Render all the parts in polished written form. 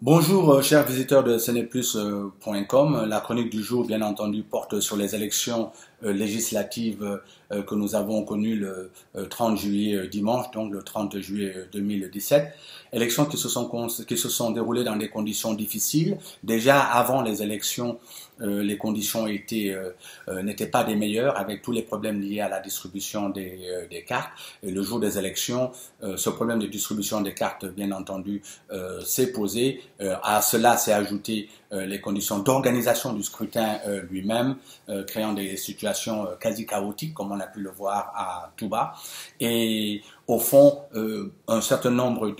Bonjour, chers visiteurs de ceneplus.com. La chronique du jour, bien entendu, porte sur les élections législatives que nous avons connues le 30 juillet dimanche, donc le 30 juillet 2017. Élections qui se sont déroulées dans des conditions difficiles. Déjà avant les élections, les conditions n'étaient pas des meilleures, avec tous les problèmes liés à la distribution des cartes. Et le jour des élections, ce problème de distribution des cartes, bien entendu, s'est posé. À cela s'est ajouté les conditions d'organisation du scrutin lui-même, créant des situations quasi chaotiques, comme on a pu le voir à Touba. Et au fond, un certain nombre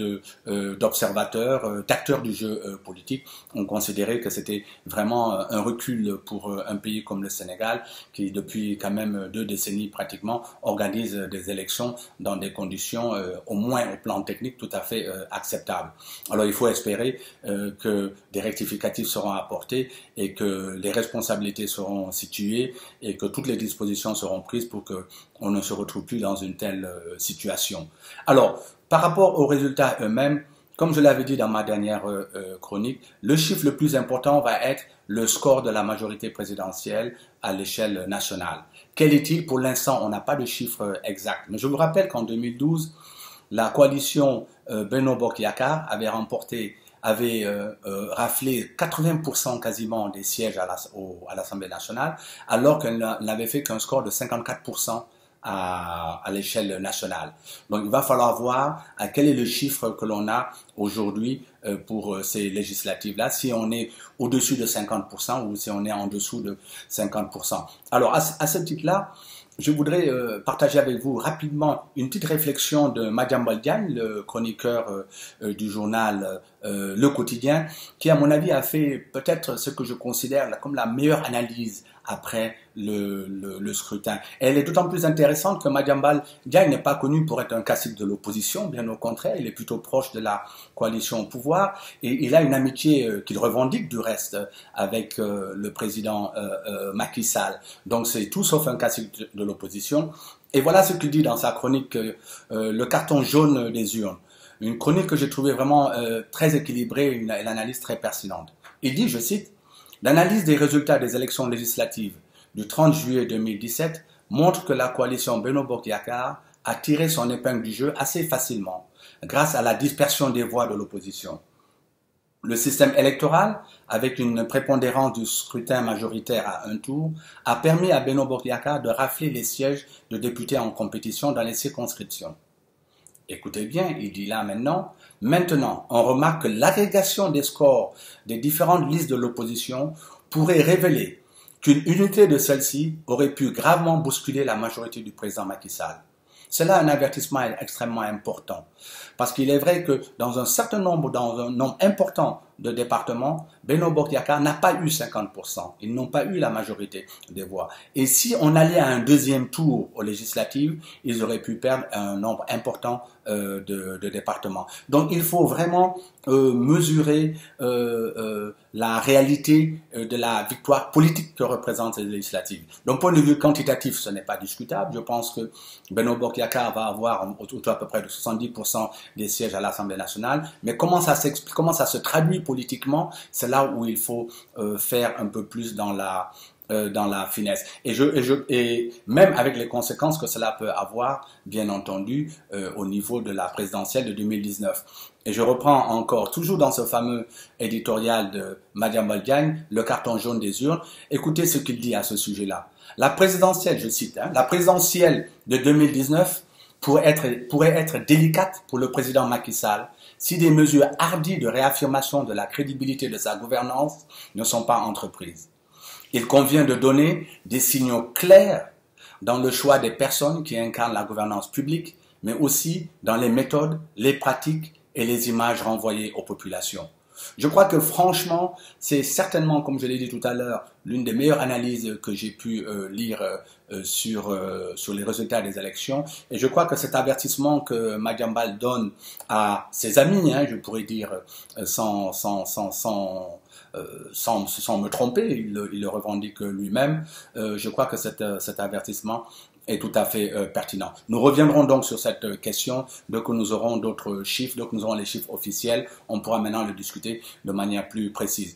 d'observateurs, d'acteurs du jeu politique ont considéré que c'était vraiment un recul pour un pays comme le Sénégal, qui depuis quand même 2 décennies pratiquement organise des élections dans des conditions, au moins au plan technique, tout à fait acceptables. Alors il faut espérer que des rectificatifs seront apportés et que les responsabilités seront situées et que toutes les dispositions seront prises pour qu'on ne se retrouve plus dans une telle situation. Alors, par rapport aux résultats eux-mêmes, comme je l'avais dit dans ma dernière chronique, le chiffre le plus important va être le score de la majorité présidentielle à l'échelle nationale. Quel est-il? Pour l'instant, on n'a pas de chiffre exact. Mais je vous rappelle qu'en 2012, la coalition Benno Bokk Yakaar avait raflé 80% quasiment des sièges à l'Assemblée nationale, alors qu'elle n'avait fait qu'un score de 54% à l'échelle nationale. Donc il va falloir voir quel est le chiffre que l'on a aujourd'hui pour ces législatives-là, si on est au-dessus de 50% ou si on est en dessous de 50%. Alors à ce titre-là, je voudrais partager avec vous rapidement une petite réflexion de Madiambal Diagne, le chroniqueur du journal Le Quotidien, qui à mon avis a fait peut-être ce que je considère comme la meilleure analyse après le scrutin. Elle est d'autant plus intéressante que Madiambal Diagne n'est pas connu pour être un cacique de l'opposition, bien au contraire, il est plutôt proche de la coalition au pouvoir et il a une amitié qu'il revendique du reste avec le président Macky Sall. Donc c'est tout sauf un cacique de l'opposition. Et voilà ce qu'il dit dans sa chronique Le carton jaune des urnes. Une chronique que j'ai trouvée vraiment très équilibrée, une analyse très pertinente. Il dit, je cite, l'analyse des résultats des élections législatives du 30 juillet 2017 montre que la coalition Benno Bokk Yakaar a tiré son épingle du jeu assez facilement grâce à la dispersion des voix de l'opposition. Le système électoral, avec une prépondérance du scrutin majoritaire à un tour, a permis à Benno Bokk Yakaar de rafler les sièges de députés en compétition dans les circonscriptions. Écoutez bien, il dit là maintenant, on remarque que l'agrégation des scores des différentes listes de l'opposition pourrait révéler qu'une unité de celle-ci aurait pu gravement bousculer la majorité du président Macky Sall. C'est là un avertissement extrêmement important. Parce qu'il est vrai que dans un nombre important de départements, Benno Bokk Yakaar n'a pas eu 50%. Ils n'ont pas eu la majorité des voix. Et si on allait à un deuxième tour aux législatives, ils auraient pu perdre un nombre important de départements. Donc il faut vraiment mesurer la réalité de la victoire politique que représentent ces législatives. D'un point de vue quantitatif, ce n'est pas discutable. Je pense que Benno Bokk Yakaar va avoir autour à peu près de 70% des sièges à l'Assemblée nationale. Mais comment ça se traduit politiquement, c'est là où il faut faire un peu plus dans la finesse. Et même avec les conséquences que cela peut avoir, bien entendu, au niveau de la présidentielle de 2019. Et je reprends encore, toujours dans ce fameux éditorial de Madiambal Diagne, le carton jaune des urnes. Écoutez ce qu'il dit à ce sujet-là. La présidentielle, je cite, la présidentielle de 2019 pourrait être délicate pour le président Macky Sall si des mesures hardies de réaffirmation de la crédibilité de sa gouvernance ne sont pas entreprises. Il convient de donner des signaux clairs dans le choix des personnes qui incarnent la gouvernance publique, mais aussi dans les méthodes, les pratiques et les images renvoyées aux populations. Je crois que franchement, c'est certainement, comme je l'ai dit tout à l'heure, l'une des meilleures analyses que j'ai pu lire sur les résultats des élections. Et je crois que cet avertissement que Madiambal donne à ses amis, je pourrais dire sans me tromper, il le revendique lui-même, je crois que cet avertissement est tout à fait pertinent. Nous reviendrons donc sur cette question dès que nous aurons d'autres chiffres, dès que nous aurons les chiffres officiels, on pourra maintenant le discuter de manière plus précise.